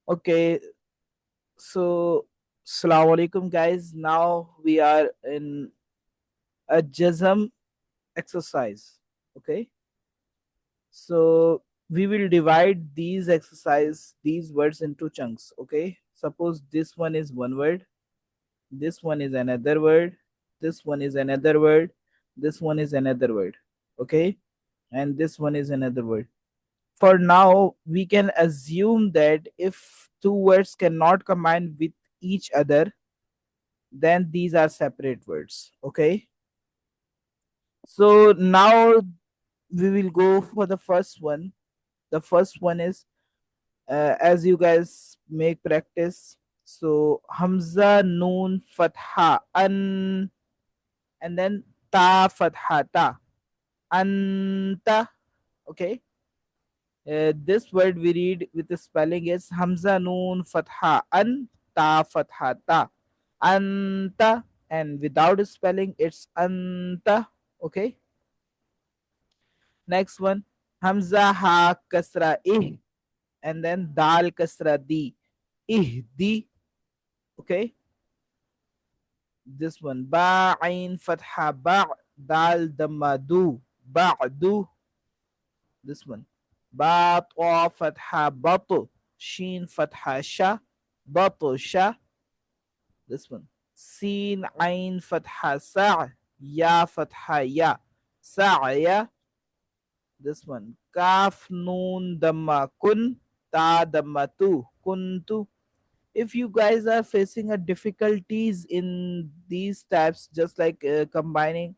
Okay, so Assalamu alaikum guys. Now we are in a jazm exercise. Okay, so we will divide these words into chunks. Okay, suppose this one is one word, this one is another word, this one is another word, this one is another word. Okay, and this one is another word. For now, we can assume that if two words cannot combine with each other, then these are separate words. Okay, so now we will go for the first one. The first one is, as you guys make practice, so hamza noon fatha an, and then ta fatha ta, anta. Okay, this word we read with the spelling is hamza noon fatha an, ta fatha ta, anta, and without spelling it's anta. Okay, next one, hamza ha kasra ih, and then dal kasra di, ih di. Okay, this one, ba ain fatha ba, dal damma du, ba'du. This one, ba ta fatha batu, shin fatha sha, batu sha. This one, sin ain fatha sa, ya fatha ya, sa'ya. This one, kaf noon damma kun, ta damma tu, kuntu. If you guys are facing a difficulties in these types, just like combining,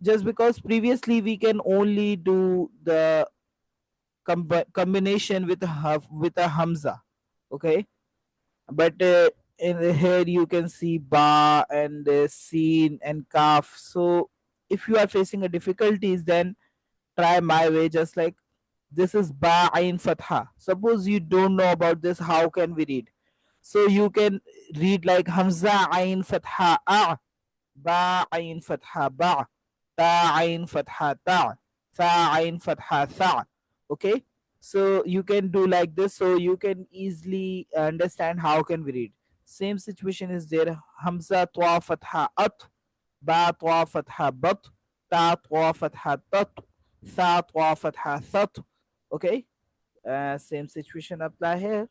just because previously we can only do the combination with with a hamza. Okay, but in here you can see ba and sin and kaf. So if you are facing a difficulties, then try my way. Just like this is ba ain fatha. Suppose you don't know about this, how can we read? So you can read like hamza ain fatha a, ba ain fatha ba, ta ain fatha ta, tha ain fatha tha. Okay, so you can do like this, so you can easily understand how can we read. Same situation is there, hamza twa fatha at, ba twa fatha bat, ta twa fatha tat, tha twa fatha that. Okay, same situation apply here.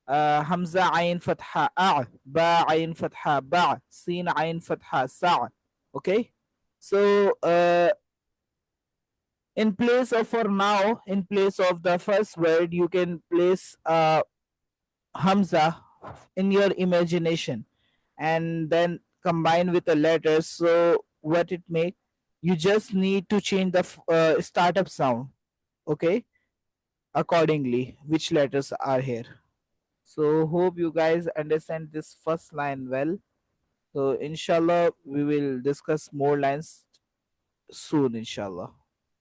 همزة عين فتحة با عين فتحة سين عين فتحة Okay, so in place of, for now, in place of the first word, you can place hamza in your imagination and then combine with the letters. So what it make, you just need to change the startup sound. Okay, accordingly which letters are here. So hope you guys understand this first line well. So inshallah we will discuss more lines soon inshallah.